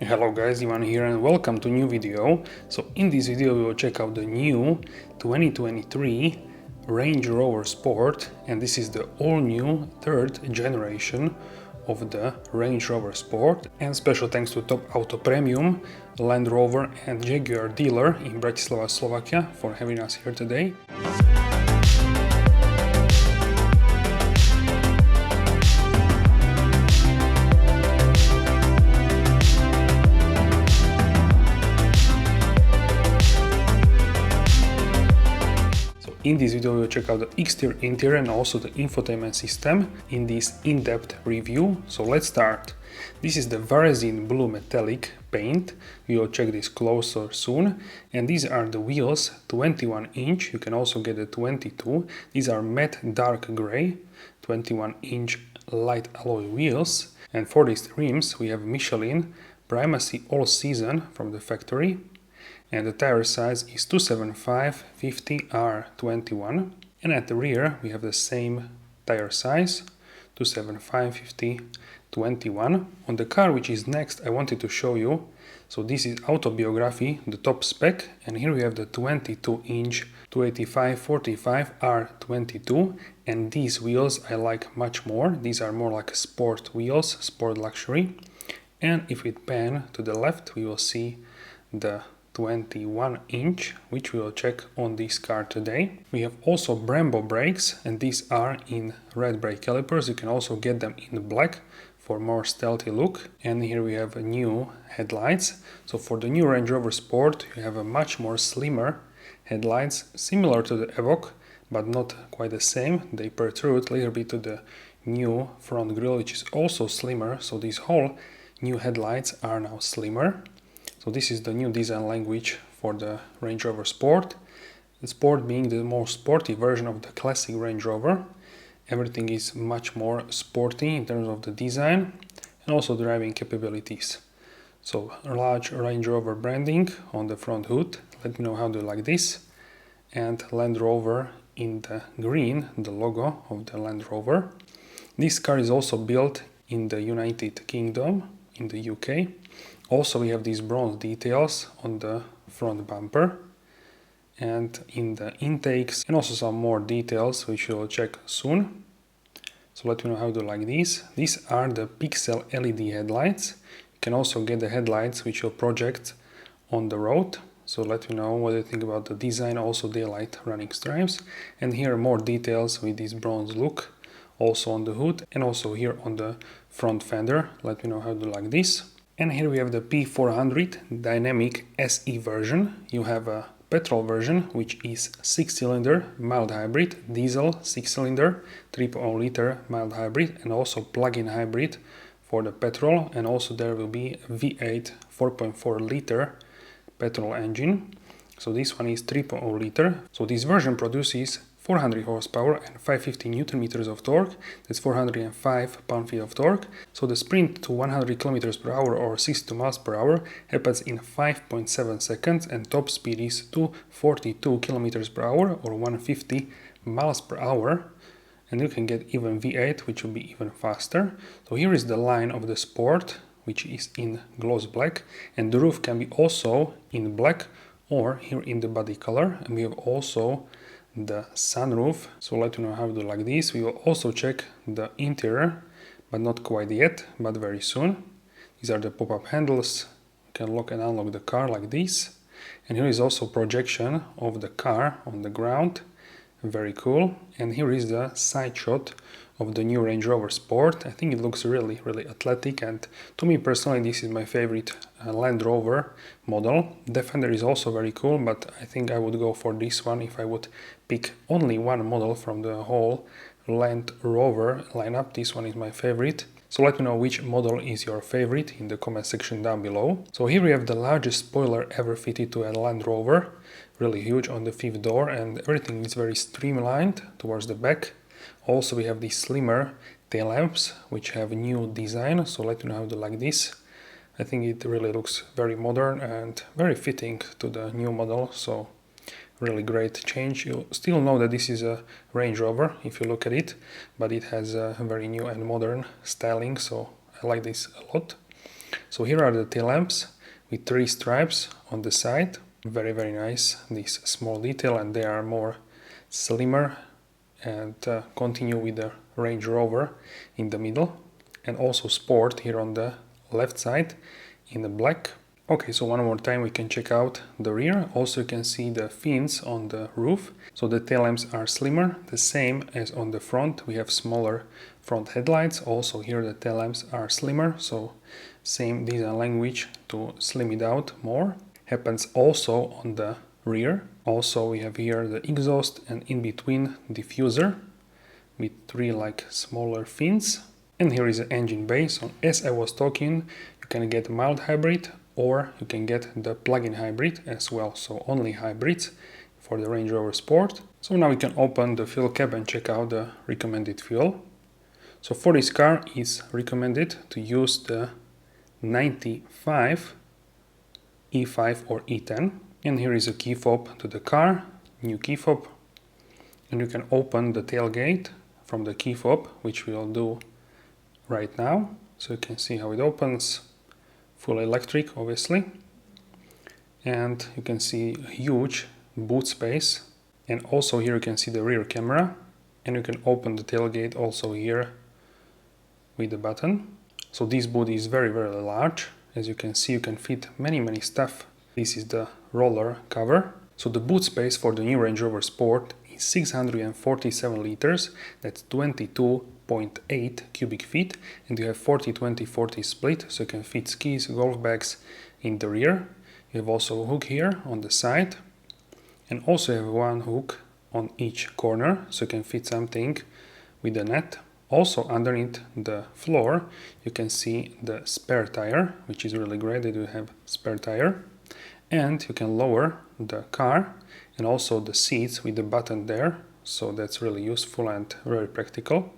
Hello guys, Ivan here and welcome to new video. So in this video we will check out the new 2023 Range Rover Sport, and this is the all new third generation of the Range Rover Sport. And special thanks to Top Auto Premium, Land Rover and Jaguar dealer in Bratislava, Slovakia for having us here today. In this video, we'll check out the exterior, interior and also the infotainment system in this in-depth review. So let's start. This is the Varesin Blue Metallic paint. We will check this closer soon. And these are the wheels, 21 inch. You can also get the 22. These are matte dark gray, 21 inch light alloy wheels. And for these rims, we have Michelin Primacy All Season from the factory. And the tire size is 275/50R21, and at the rear we have the same tire size, 275/50/21. On the car which is next I wanted to show you, so this is Autobiography, the top spec, and here we have the 22 inch 285/45R22, and these wheels I like much more. These are more like sport wheels, sport luxury. And if we pan to the left we will see the 21 inch, which we will check on this car today. We have also Brembo brakes, and these are in red brake calipers. You can also get them in black for more stealthy look. And here we have new headlights. So for the new Range Rover Sport you have a much more slimmer headlights, similar to the Evoque but not quite the same. They protrude a little bit to the new front grille, which is also slimmer. So these whole new headlights are now slimmer. So this is the new design language for the Range Rover Sport. The Sport being the more sporty version of the classic Range Rover. Everything is much more sporty in terms of the design and also driving capabilities. So large Range Rover branding on the front hood. Let me know how do you like this. And Land Rover in the green, the logo of the Land Rover. This car is also built in the United Kingdom, in the UK. Also we have these bronze details on the front bumper and in the intakes, and also some more details which we'll check soon. So let me know how to like these. These are the pixel LED headlights. You can also get the headlights which will project on the road. So let me know what you think about the design, also daylight running stripes. And here are more details with this bronze look, also on the hood and also here on the front fender. Let me know how to like this. And here we have the P400 Dynamic SE version. You have a petrol version, which is 6-cylinder mild hybrid, diesel 6-cylinder, 3.0 liter mild hybrid, and also plug-in hybrid for the petrol. And also there will be a V8 4.4 liter petrol engine. So this one is 3.0 liter. So this version produces 400 horsepower and 550 newton meters of torque. That's 405 pound-feet of torque. So the sprint to 100 kilometers per hour or 62 miles per hour happens in 5.7 seconds, and top speed is 242 kilometers per hour or 150 miles per hour. And you can get even V8, which will be even faster. So here is the line of the Sport, which is in gloss black, and the roof can be also in black or here in the body color. And we have also the sunroof. So let you know how to like this. We will also check the interior, but not quite yet, but very soon. These are the pop-up handles. You can lock and unlock the car like this. And here is also projection of the car on the ground. Very cool. And here is the side shot of the new Range Rover Sport. I think it looks really athletic, and to me personally this is my favorite Land Rover model. Defender is also very cool, but I think I would go for this one if I would pick only one model from the whole Land Rover lineup. This one is my favorite. So let me know which model is your favorite in the comment section down below. So here we have the largest spoiler ever fitted to a Land Rover. Really huge on the fifth door, and everything is very streamlined towards the back. Also we have these slimmer tail lamps which have new design, so let me know how to like this. I think it really looks very modern and very fitting to the new model, so really great change. You still know that this is a Range Rover if you look at it, but it has a very new and modern styling, so I like this a lot. So here are the tail lamps with 3 stripes on the side. Very, very nice, this small detail, and they are more slimmer, and continue with the Range Rover in the middle, and also Sport here on the left side in the black. Okay, so one more time we can check out the rear. Also you can see the fins on the roof. So the tail lamps are slimmer, the same as on the front. We have smaller front headlights. Also here the tail lamps are slimmer, so same design language to slim it out more. Happens also on the rear. Also we have here the exhaust and in between diffuser with 3 like smaller fins. And here is the engine bay. So as I was talking, you can get mild hybrid or you can get the plug-in hybrid as well. So only hybrids for the Range Rover Sport. So now we can open the fuel cap and check out the recommended fuel. So for this car is recommended to use the 95 E5 or E10. And here is a key fob to the car, new key fob. And you can open the tailgate from the key fob, which we'll do right now. So you can see how it opens, full electric obviously. And you can see a huge boot space. And also here you can see the rear camera. And you can open the tailgate also here with the button. So this boot is very, very large. As you can see, you can fit many stuff. This is the roller cover. So the boot space for the new Range Rover Sport is 647 liters. That's 22.8 cubic feet. And you have 40-20-40 split. So you can fit skis, golf bags in the rear. You have also a hook here on the side. And also you have one hook on each corner. So you can fit something with the net. Also underneath the floor you can see the spare tire, which is really great that you have spare tire. And you can lower the car and also the seats with the button there, so that's really useful and very practical.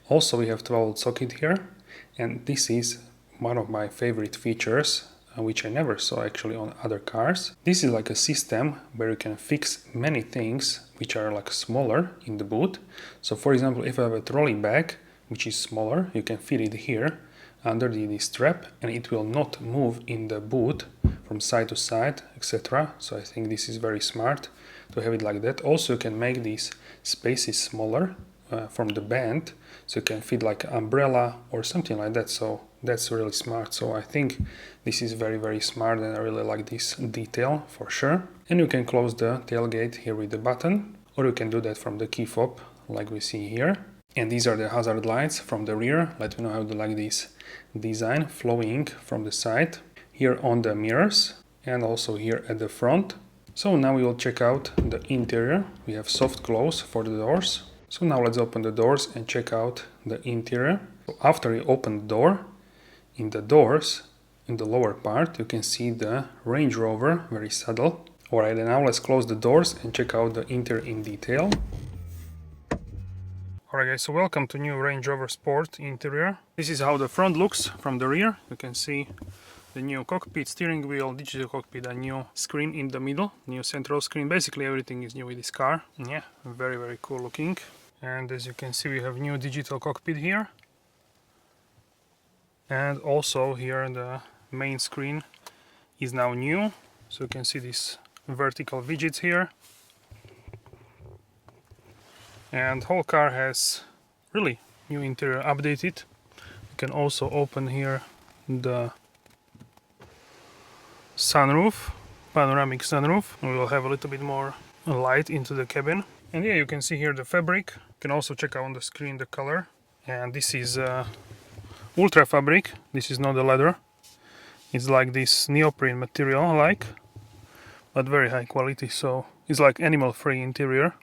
Also we have 12-volt socket here, and this is one of my favorite features which I never saw actually on other cars. This is like a system where you can fix many things which are like smaller in the boot. So for example, if I have a trolley bag which is smaller, you can fit it here under the strap and it will not move in the boot from side to side, etc. So I think this is very smart to have it like that. Also you can make these spaces smaller from the band, so you can fit like an umbrella or something like that. So that's really smart. So I think this is very, very smart and I really like this detail for sure. And you can close the tailgate here with the button, or you can do that from the key fob like we see here. And these are the hazard lights from the rear. Let me know how you like this design flowing from the side here on the mirrors and also here at the front. So now we will check out the interior. We have soft close for the doors. So now let's open the doors and check out the interior. So after you open the door, in the doors, in the lower part, you can see the Range Rover, very subtle. Alright, and now let's close the doors and check out the interior in detail. Alright guys, so welcome to new Range Rover Sport interior. This is how the front looks from the rear. You can see the new cockpit, steering wheel, digital cockpit, a new screen in the middle, new central screen. Basically everything is new with this car. Yeah, very, very cool looking. And as you can see, we have new digital cockpit here. And also here the main screen is now new. So you can see these vertical widgets here. And whole car has really new interior updated. You can also open here the sunroof, panoramic sunroof. We will have a little bit more light into the cabin. And yeah, you can see here the fabric. You can also check out on the screen the color. And this is ultra fabric. This is not the leather. It's like this neoprene material but very high quality. So it's like animal free interior.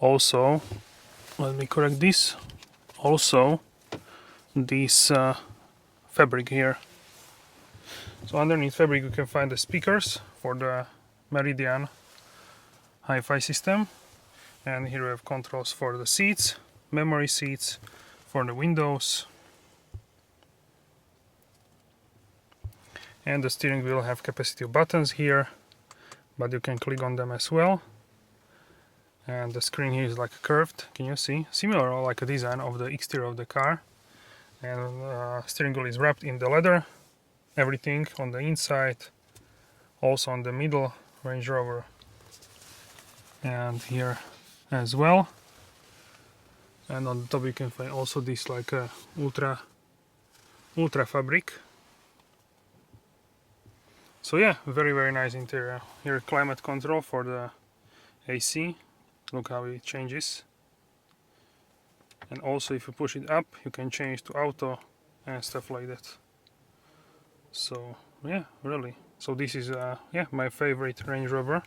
Also, let me correct this. Also, this fabric here. So underneath fabric you can find the speakers for the Meridian hi-fi system. And here we have controls for the seats, memory seats, for the windows. And the steering wheel have capacitive buttons here, but you can click on them as well. And the screen here is like curved, can you see? Similar like a design of the exterior of the car. And steering wheel is wrapped in the leather. everything on the inside, also on the middle Range Rover, and here as well. And on the top you can find also this like a ultra fabric. So yeah, very nice interior. Here climate control for the AC. Look how it changes. And also if you push it up, you can change to auto and stuff like that. So yeah, really. So this is yeah, my favorite Range Rover.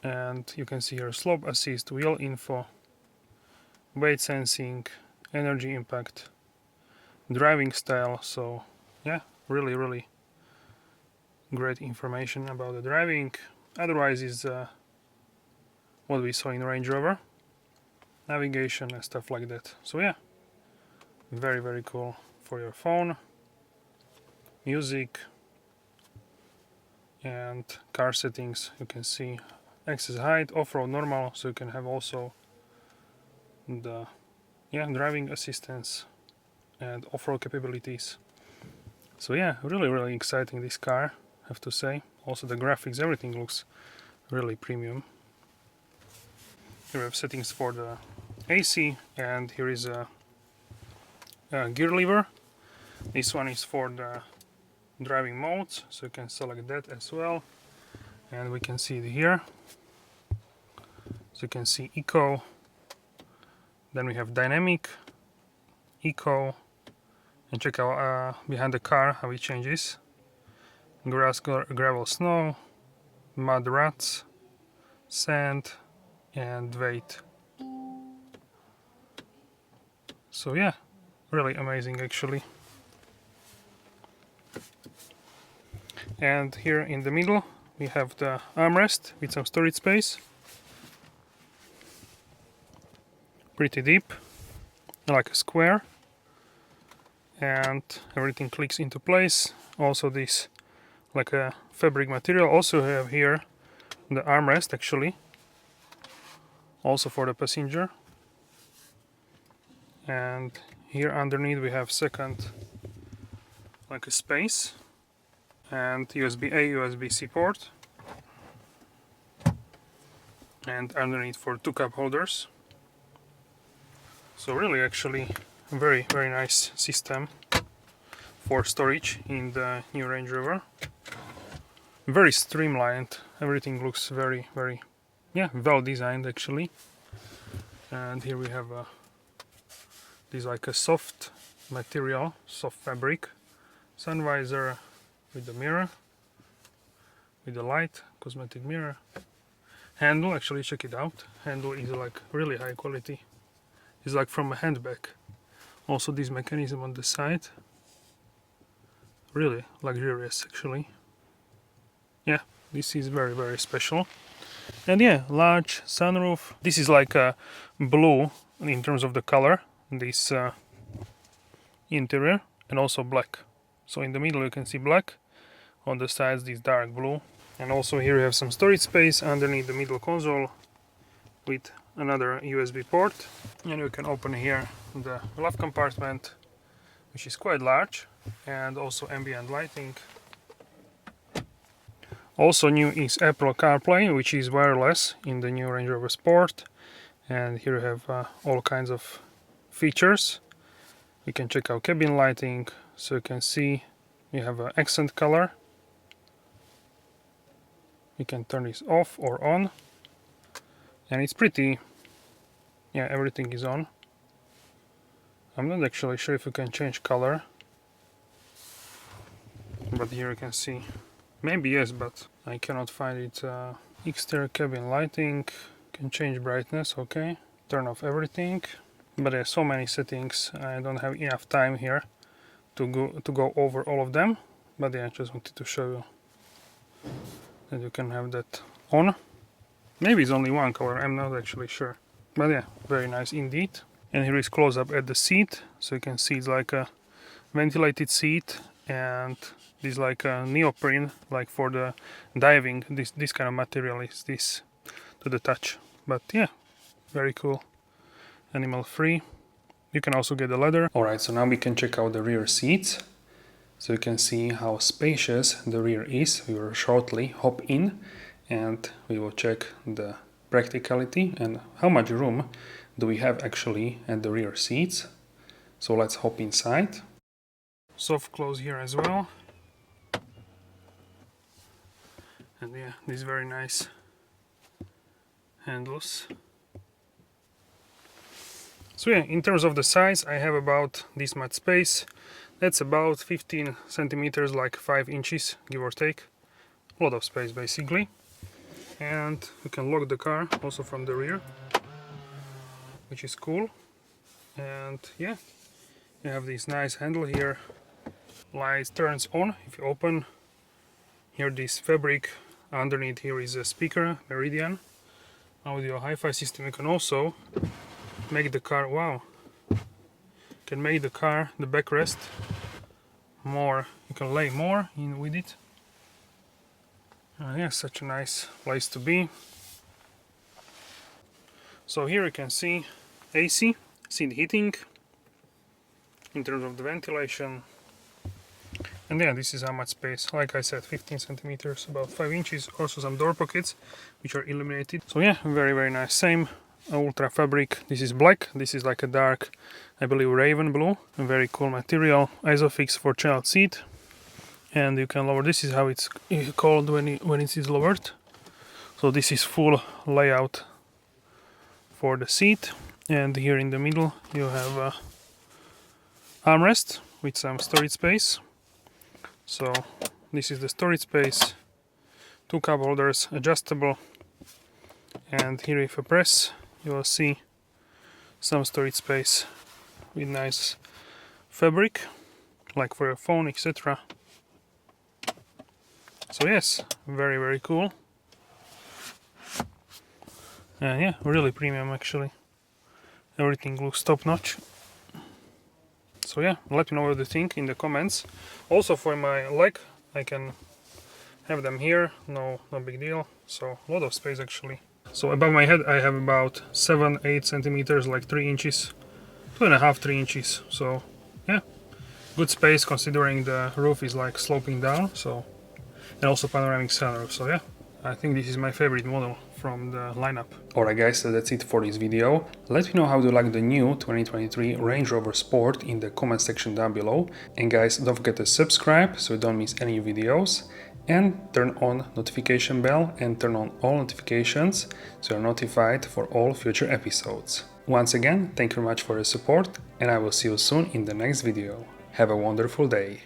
And you can see here slope assist, wheel info, weight sensing, energy impact, driving style. So yeah, really great information about the driving. Otherwise is what we saw in Range Rover, navigation and stuff like that. So yeah, very cool for your phone, music, and car settings. You can see access height, off-road normal, so you can have also the driving assistance and off-road capabilities. So yeah, really exciting this car, I have to say. Also the graphics, everything looks really premium. Here we have settings for the AC, and here is a gear lever. This one is for the driving modes, so you can select that as well. And we can see it here. So you can see Eco, then we have Dynamic, Eco, and check out behind the car how it changes. Grass, gravel, snow, mud, ruts, sand, and weight. So yeah, really amazing actually. And here in the middle we have the armrest with some storage space. Pretty deep, like a square, and everything clicks into place. Also this like a fabric material. Also have here the armrest actually, also for the passenger. And here underneath we have second like a space, and USB-A, USB-C port, and underneath for 2 cup holders. So really actually very nice system for storage in the new Range Rover. Very streamlined, everything looks very yeah, well designed actually. And here we have this like a soft material, soft fabric, sun visor with the mirror, with the light, cosmetic mirror. Handle, actually check it out, handle is like really high quality. It's like from a handbag. Also this mechanism on the side, really luxurious actually. Yeah, this is very special. And yeah, large sunroof. This is like a blue in terms of the color, this interior, and also black. So in the middle you can see black, on the sides this dark blue. And also here you have some storage space underneath the middle console with another USB port. And you can open here the glove compartment, which is quite large, and also ambient lighting. Also new is Apple CarPlay, which is wireless in the new Range Rover Sport. And here you have all kinds of features. You can check out cabin lighting, so you can see you have an accent color. You can turn this off or on, and it's pretty, yeah, everything is on. I'm not actually sure if you can change color, but here you can see, maybe yes, but I cannot find it. Exterior cabin lighting, can change brightness, okay, turn off everything. But there's so many settings, I don't have enough time here to go over all of them. But yeah, I just wanted to show you that you can have that on. Maybe it's only one color, I'm not actually sure. But yeah, very nice indeed. And here is close up at the seat, so you can see it's like a ventilated seat, and this like a neoprene, like for the diving. This kind of material is this to the touch. But yeah, very cool. Animal free. You can also get the leather. Alright, so now we can check out the rear seats. So you can see how spacious the rear is. We will shortly hop in and we will check the practicality and how much room do we have actually at the rear seats. So let's hop inside. Soft close here as well. And yeah, these very nice handles. So yeah, in terms of the size, I have about this much space. That's about 15 centimeters, like 5 inches, give or take. A lot of space basically. And you can lock the car also from the rear, which is cool. And yeah, you have this nice handle here. Light turns on if you open. Here this fabric, underneath here is a speaker, Meridian, audio hi-fi system. You can also make the car, wow, can make the car, the backrest, more, you can lay more in with it. Yeah, such a nice place to be. So here you can see AC, seat heating, in terms of the ventilation. And yeah, this is how much space, like I said, 15 centimeters, about 5 inches, also some door pockets, which are illuminated. So yeah, very, very nice. Same ultra fabric, this is black, this is like a dark, I believe, raven blue, a very cool material. Isofix for child seat. And you can lower, this is how it's called when it is lowered. So this is full layout for the seat. And here in the middle you have a armrest with some storage space. So this is the storage space, 2 cup holders, adjustable, and here if you press you will see some storage space with nice fabric, like for your phone, etc. So yes, very, very cool. And yeah, really premium actually. Everything looks top notch. So yeah, let me know what you think in the comments. Also for my leg, I can have them here, no big deal. So a lot of space actually. So above my head I have about 7-8 centimeters, like 3 inches, 2.5-3 inches. So yeah, good space considering the roof is like sloping down. So, and also panoramic sunroof. So yeah, I think this is my favorite model from the lineup. Alright guys, so that's it for this video. Let me know how you like the new 2023 Range Rover Sport in the comment section down below. And guys, don't forget to subscribe so you don't miss any videos. And turn on notification bell and turn on all notifications so you're notified for all future episodes. Once again, thank you very much for your support and I will see you soon in the next video. Have a wonderful day.